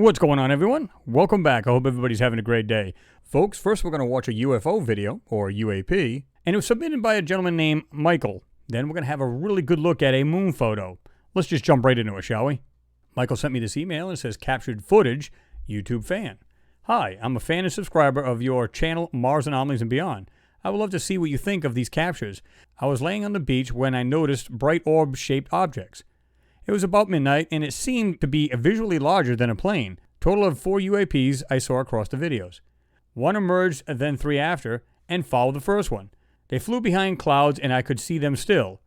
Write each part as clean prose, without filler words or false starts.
What's going on, everyone? Welcome back. I hope everybody's having a great day. Folks, first we're going to watch a UFO video, or UAP, and it was submitted by a gentleman named Michael. Then we're going to have a really good look at a moon photo. Let's just jump right into it, shall we? Michael sent me this email and it says, Captured Footage, YouTube fan. Hi, I'm a fan and subscriber of your channel, Mars Anomalies and Beyond. I would love to see what you think of these captures. I was laying on the beach when I noticed bright orb-shaped objects. It was about midnight, and it seemed to be visually larger than a plane. Total of 4 UAPs I saw across the videos. One emerged, then 3 after, and followed the first one. They flew behind clouds, and I could see them still.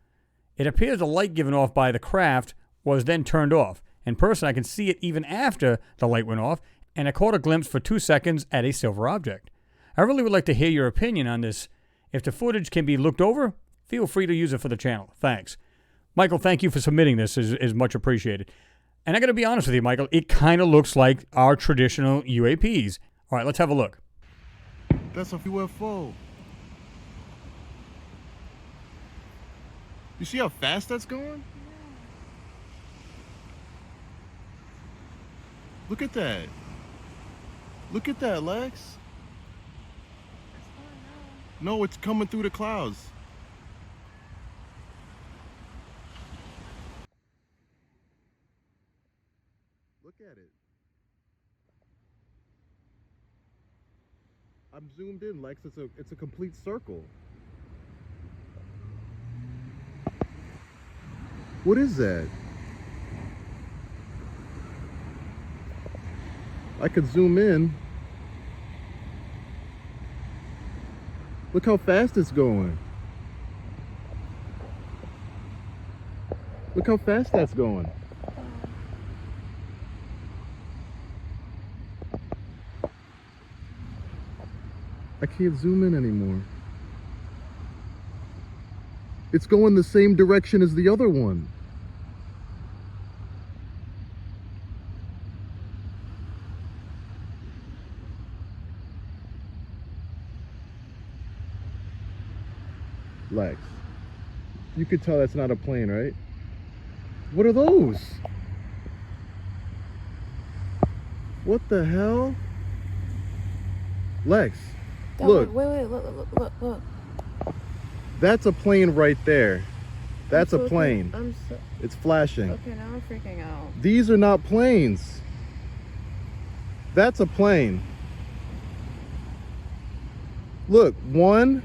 It appears the light given off by the craft was then turned off. In person, I can see it even after the light went off, and I caught a glimpse for 2 seconds at a silver object. I really would like to hear your opinion on this. If the footage can be looked over, feel free to use it for the channel. Thanks. Michael, thank you for submitting this. Is much appreciated. And I got to be honest with you, Michael, it kind of looks like our traditional UAPs. All right, let's have a look. That's a UFO. You see how fast that's going? Look at that. Look at that, Lex. No, it's coming through the clouds. Look at it. I'm zoomed in, Lex. It's a complete circle. What is that? I could zoom in. Look how fast it's going. Look how fast that's going. I can't zoom in anymore. It's going the same direction as the other one. Lex, you could tell that's not a plane, right? What are those? What the hell? Lex, look. Wait, look. That's a plane right there. That's a plane. So it's flashing. okay, now I'm freaking out. These are not planes. That's a plane. Look, 1,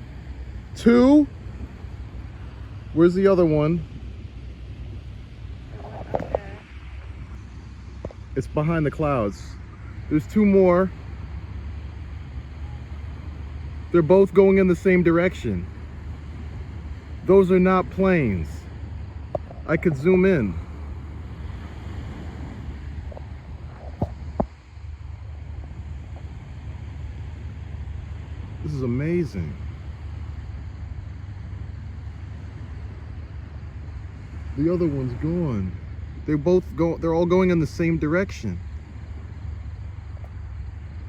2. Where's the other one? It's behind the clouds. There's 2 more. They're both going in the same direction. Those are not planes. I could zoom in. This is amazing. The other one's gone. They're all going in the same direction.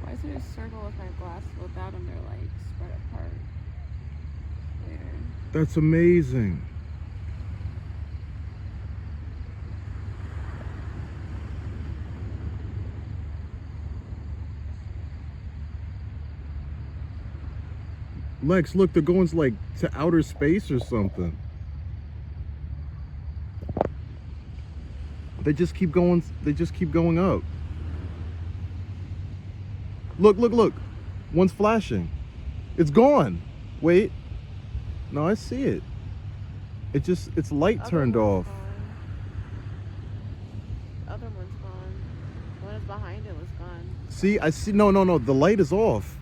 Why is there a circle with my glass without them? They're like spread apart. Weird. That's amazing. Lex, look, they're going like to outer space or something. They just keep going up. Look. One's flashing. It's gone. Wait. No, I see it. Its light turned off. The other one's gone. The one that's behind it was gone. See, I see. No. The light is off.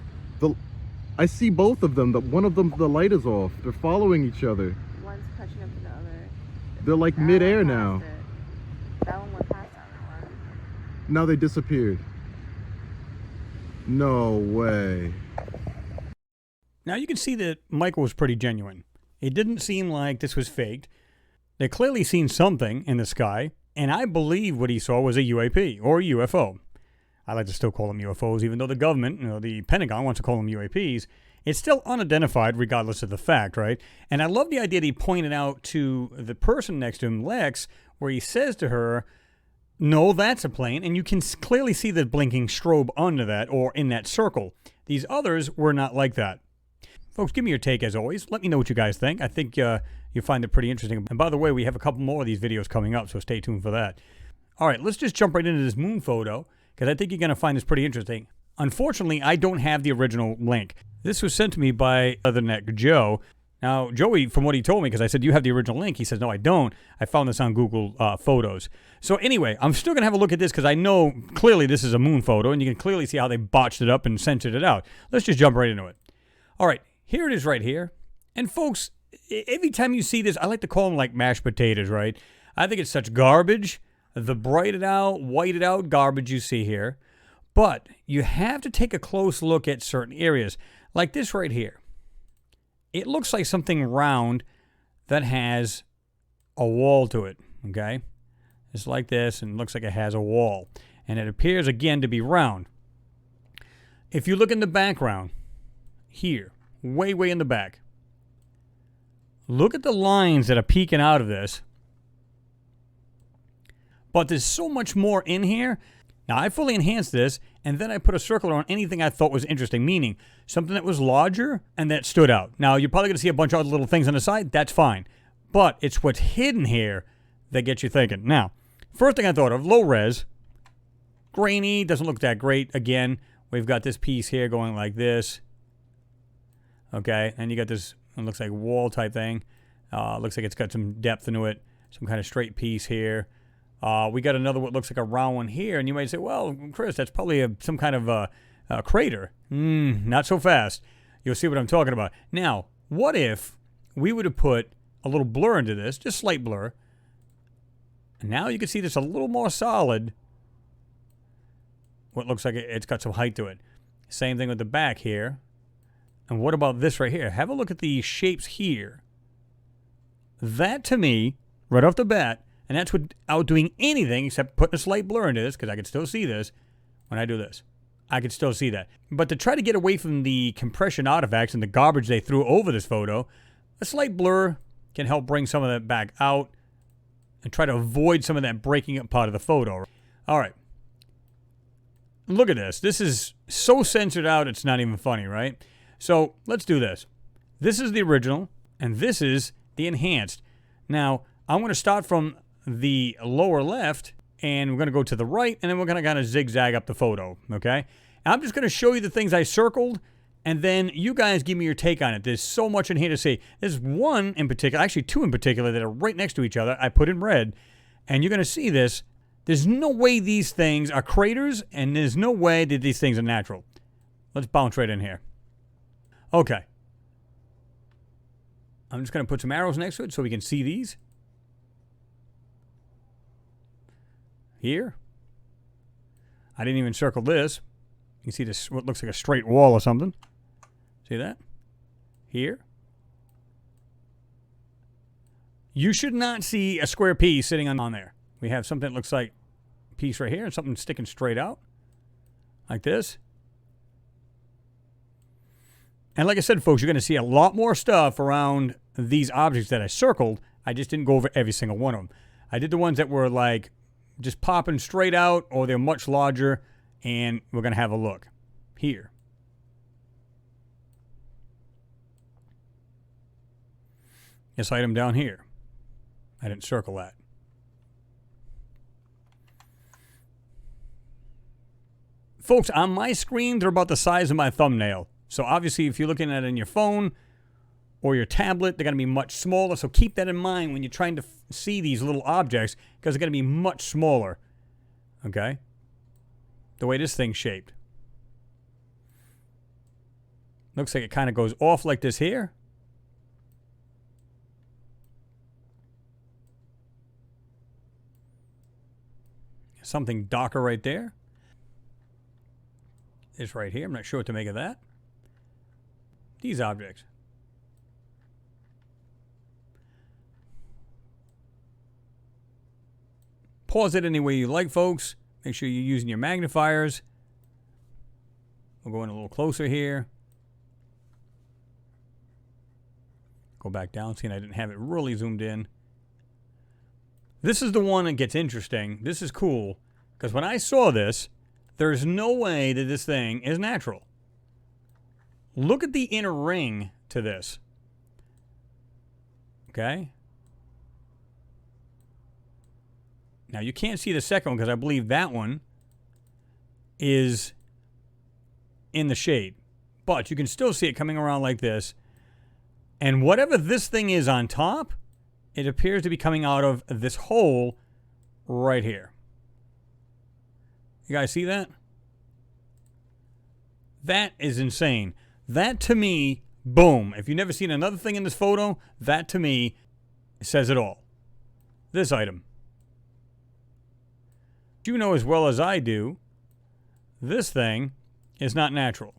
I see both of them. One of them, the light is off. They're following each other. One's catching up to the other. They're like midair now. That one went past the other one. Now they disappeared. No way. Now you can see that Michael was pretty genuine. It didn't seem like this was faked. They clearly seen something in the sky, and I believe what he saw was a UAP, or a UFO. I like to still call them UFOs, even though the government, the Pentagon wants to call them UAPs. It's still unidentified regardless of the fact, right? And I love the idea that he pointed out to the person next to him, Lex, where he says to her, No, that's a plane, and you can clearly see the blinking strobe under that or in that circle. These others were not like that. Folks, give me your take as always. Let me know what you guys think. I think you find it pretty interesting. And by the way, we have a couple more of these videos coming up, so stay tuned for that. All right, let's just jump right into this moon photo, because I think you're going to find this pretty interesting. Unfortunately, I don't have the original link. This was sent to me by Other Neck Joe. Now, Joey, from what he told me, because I said, you have the original link, he says, no, I don't. I found this on Google Photos. So anyway, I'm still going to have a look at this because I know clearly this is a moon photo, and you can clearly see how they botched it up and censored it out. Let's just jump right into it. All right, here it is right here. And folks, every time you see this, I like to call them like mashed potatoes, right? I think it's such garbage, the brighted out, whited out garbage you see here. But you have to take a close look at certain areas, like this right here. It looks like something round that has a wall to it, okay? It's like this, and it looks like it has a wall. And it appears, again, to be round. If you look in the background, here, way in the back, look at the lines that are peeking out of this. But there's so much more in here. Now, I fully enhanced this, and then I put a circle around anything I thought was interesting, meaning something that was larger and that stood out. Now, you're probably going to see a bunch of other little things on the side. That's fine. But it's what's hidden here that gets you thinking. Now, first thing I thought of, low res, grainy, doesn't look that great. Again, we've got this piece here going like this. Okay, and you got this, it looks like wall type thing. Looks like it's got some depth into it, some kind of straight piece here. We got another what looks like a round one here, and you might say, well, Chris, that's probably some kind of a crater. Not so fast. You'll see what I'm talking about. Now, what if we would have put a little blur into this, just slight blur, and now you can see this a little more solid, what looks like it's got some height to it. Same thing with the back here. And what about this right here? Have a look at the shapes here. That, to me, right off the bat, and that's without doing anything except putting a slight blur into this, because I can still see this when I do this. I can still see that. But to try to get away from the compression artifacts and the garbage they threw over this photo, a slight blur can help bring some of that back out and try to avoid some of that breaking up part of the photo. All right. Look at this. This is so censored out, it's not even funny, right? So let's do this. This is the original, and this is the enhanced. Now, I'm going to start from the lower left, and we're going to go to the right, and then we're going to kind of zigzag up the photo, okay? And I'm just going to show you the things I circled, and then you guys give me your take on it. There's so much in here to see. There's one in particular, actually two in particular, that are right next to each other. I put in red, and you're going to see this. There's no way these things are craters, and there's no way that these things are natural. Let's bounce right in here. Okay. I'm just going to put some arrows next to it so we can see these. Here. I didn't even circle this. You can see this, what looks like a straight wall or something. See that? Here. You should not see a square piece sitting on there. We have something that looks like a piece right here and something sticking straight out. Like this. And like I said, folks, you're going to see a lot more stuff around these objects that I circled. I just didn't go over every single one of them. I did the ones that were like just popping straight out, or they're much larger, and we're going to have a look here. This item down here. I didn't circle that. Folks, on my screen, they're about the size of my thumbnail. So obviously, if you're looking at it on your phone or your tablet, they're going to be much smaller. So keep that in mind when you're trying to see these little objects, because they're going to be much smaller. Okay? The way this thing's shaped. Looks like it kind of goes off like this here. Something darker right there. This right here. I'm not sure what to make of that. These objects. Pause it any way you like, folks. Make sure you're using your magnifiers. We'll go in a little closer here. Go back down, seeing I didn't have it really zoomed in. This is the one that gets interesting. This is cool, because when I saw this, there's no way that this thing is natural. Look at the inner ring to this. Okay? Now, you can't see the second one because I believe that one is in the shade. But you can still see it coming around like this. And whatever this thing is on top, it appears to be coming out of this hole right here. You guys see that? That is insane. That to me, boom. If you've never seen another thing in this photo, that to me says it all. This item. You know as well as I do, this thing is not natural.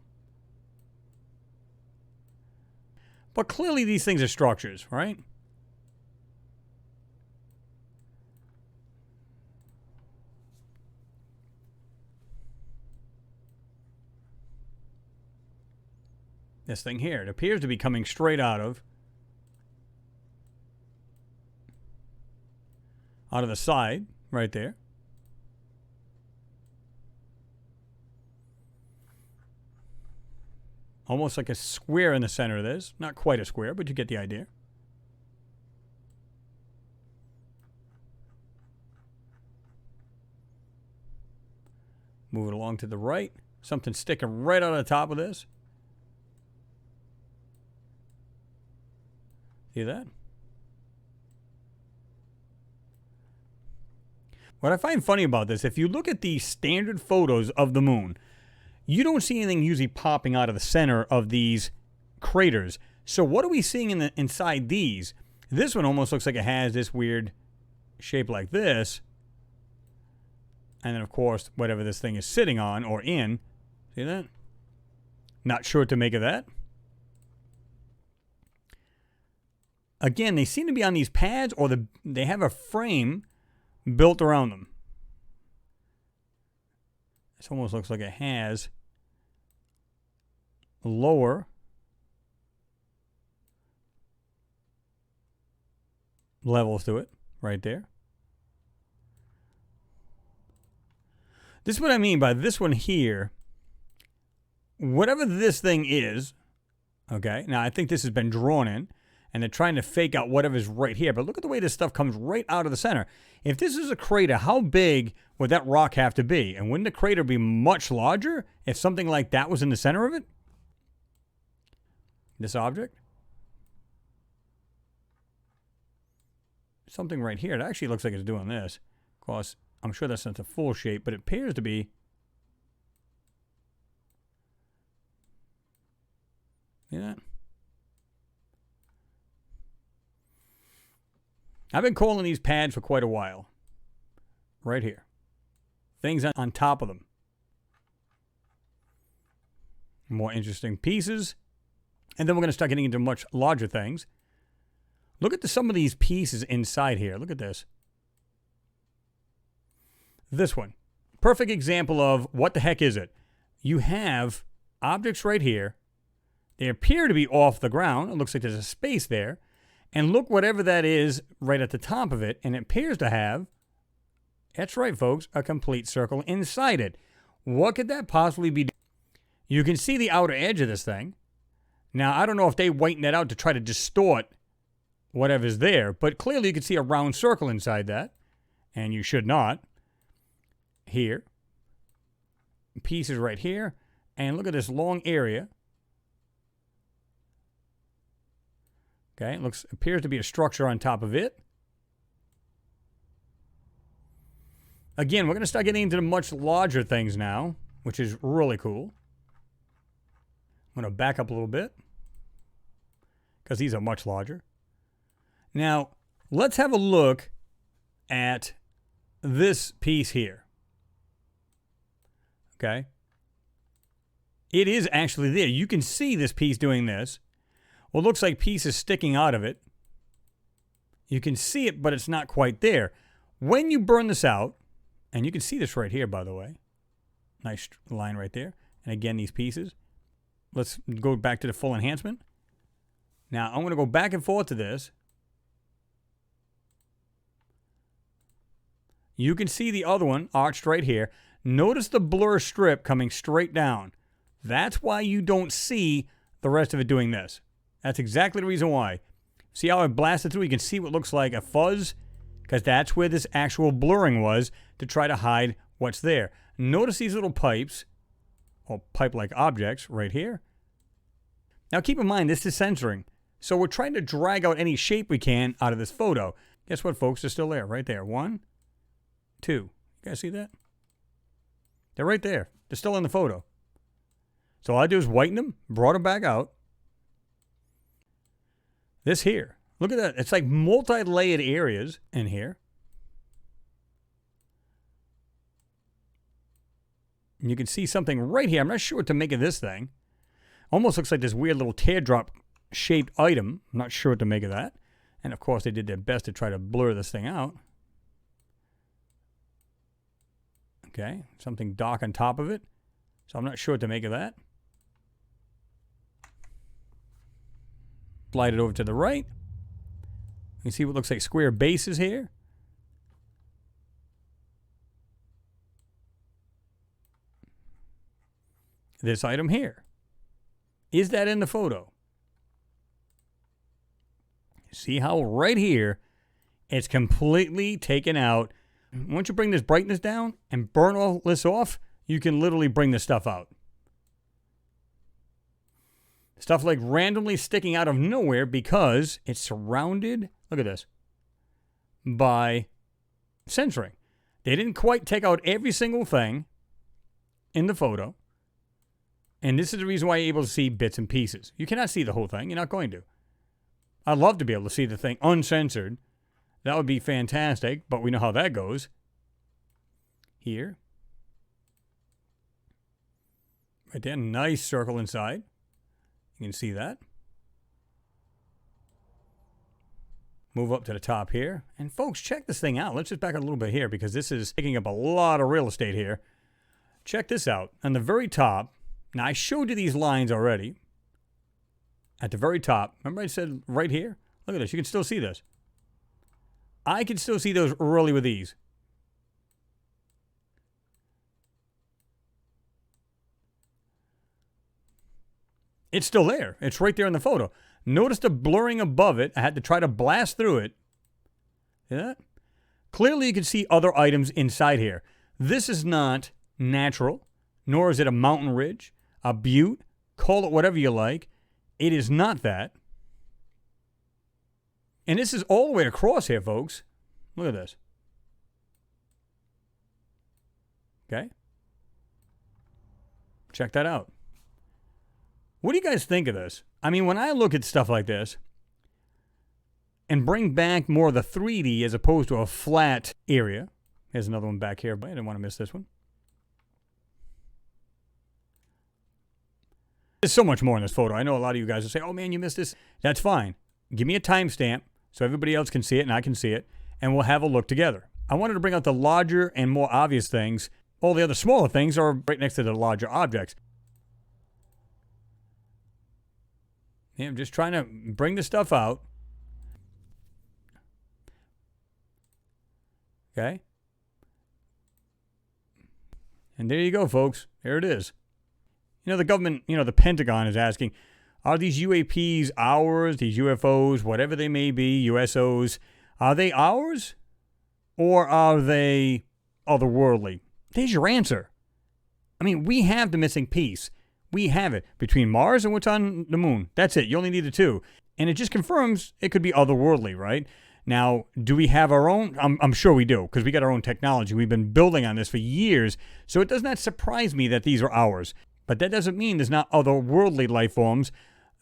But clearly these things are structures, right? This thing here, it appears to be coming straight out of the side, right there. Almost like a square in the center of this. Not quite a square, but you get the idea. Move it along to the right. Something sticking right out of the top of this. See that? What I find funny about this, if you look at the standard photos of the moon, you don't see anything usually popping out of the center of these craters. So what are we seeing inside these? This one almost looks like it has this weird shape like this. And then, of course, whatever this thing is sitting on or in. See that? Not sure what to make of that. Again, they seem to be on these pads or they have a frame built around them. This almost looks like it has lower levels to it right there. This is what I mean by this one here. Whatever this thing is, okay, now I think this has been drawn in, and they're trying to fake out whatever's right here. But look at the way this stuff comes right out of the center. If this is a crater, how big would that rock have to be? And wouldn't the crater be much larger if something like that was in the center of it? This object? Something right here. It actually looks like it's doing this. Of course, I'm sure that's not the full shape, but it appears to be. See that? I've been calling these pads for quite a while. Right here. Things on top of them. More interesting pieces. And then we're going to start getting into much larger things. Look at some of these pieces inside here. Look at this. This one. Perfect example of what the heck is it? You have objects right here. They appear to be off the ground. It looks like there's a space there. And look, whatever that is right at the top of it, and it appears to have, that's right, folks, a complete circle inside it. What could that possibly be? You can see the outer edge of this thing. Now, I don't know if they whitened that out to try to distort whatever's there, but clearly you can see a round circle inside that, and you should not. Here. Pieces right here, and look at this long area. Okay, it appears to be a structure on top of it. Again, we're going to start getting into the much larger things now, which is really cool. I'm going to back up a little bit because these are much larger. Now, let's have a look at this piece here. Okay? It is actually there. You can see this piece doing this. Well, it looks like pieces sticking out of it. You can see it, but it's not quite there. When you burn this out, and you can see this right here, by the way. Nice line right there. And again, these pieces. Let's go back to the full enhancement. Now, I'm going to go back and forth to this. You can see the other one arched right here. Notice the blur strip coming straight down. That's why you don't see the rest of it doing this. That's exactly the reason why. See how I blasted through? You can see what looks like a fuzz, because that's where this actual blurring was to try to hide what's there. Notice these little pipes, or pipe-like objects right here. Now keep in mind, this is censoring. So we're trying to drag out any shape we can out of this photo. Guess what, folks? They're still there, right there. 1, 2. You guys see that? They're right there. They're still in the photo. So all I do is whiten them, brought them back out. This here. Look at that. It's like multi-layered areas in here. And you can see something right here. I'm not sure what to make of this thing. Almost looks like this weird little teardrop-shaped item. I'm not sure what to make of that. And, of course, they did their best to try to blur this thing out. Okay, something dark on top of it. So I'm not sure what to make of that. Slide it over to the right. You see what looks like square bases here. This item here. Is that in the photo? See how right here it's completely taken out. Once you bring this brightness down and burn all this off, you can literally bring this stuff out. Stuff like randomly sticking out of nowhere because it's surrounded, look at this, by censoring. They didn't quite take out every single thing in the photo. And this is the reason why you're able to see bits and pieces. You cannot see the whole thing. You're not going to. I'd love to be able to see the thing uncensored. That would be fantastic, but we know how that goes. Here. Right there, nice circle inside. You can see that. Move up to the top here. And folks, check this thing out. Let's just back up a little bit here because this is taking up a lot of real estate here. Check this out. On the very top, now I showed you these lines already. At the very top, remember I said right here? Look at this. You can still see this. I can still see those early with these. It's still there. It's right there in the photo. Notice the blurring above it. I had to try to blast through it. See that? Clearly you can see other items inside here. This is not natural, nor is it a mountain ridge, a butte, call it whatever you like. It is not that. And this is all the way across here, folks. Look at this. Okay? Check that out. What do you guys think of this? I mean, when I look at stuff like this and bring back more of the 3D as opposed to a flat area. Here's another one back here, but I didn't want to miss this one. There's so much more in this photo. I know a lot of you guys will say, oh man, you missed this. That's fine. Give me a timestamp so everybody else can see it and I can see it, and we'll have a look together. I wanted to bring out the larger and more obvious things. All the other smaller things are right next to the larger objects. Yeah, I'm just trying to bring the stuff out. Okay? And there you go, folks. There it is. You know, the government, the Pentagon is asking, are these UAPs ours, these UFOs, whatever they may be, USOs, are they ours or are they otherworldly? There's your answer. I mean, we have the missing piece. We have it between Mars and what's on the moon. That's it. You only need the two. And it just confirms it could be otherworldly, right? Now, do we have our own? I'm sure we do, because we got our own technology. We've been building on this for years. So it does not surprise me that these are ours. But that doesn't mean there's not otherworldly life forms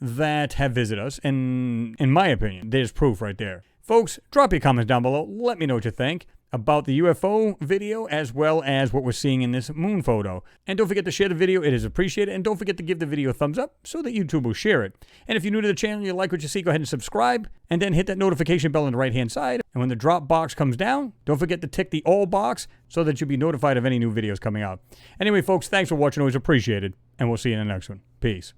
that have visited us. And in my opinion, there's proof right there. Folks, drop your comments down below. Let me know what you think about the UFO video as well as what we're seeing in this moon photo. And don't forget to share the video. It is appreciated. And don't forget to give the video a thumbs up so that YouTube will share it. And if you're new to the channel and you like what you see, go ahead and subscribe. And then hit that notification bell on the right-hand side. And when the drop box comes down, don't forget to tick the all box so that you'll be notified of any new videos coming out. Anyway, folks, thanks for watching. Always appreciated. And we'll see you in the next one. Peace.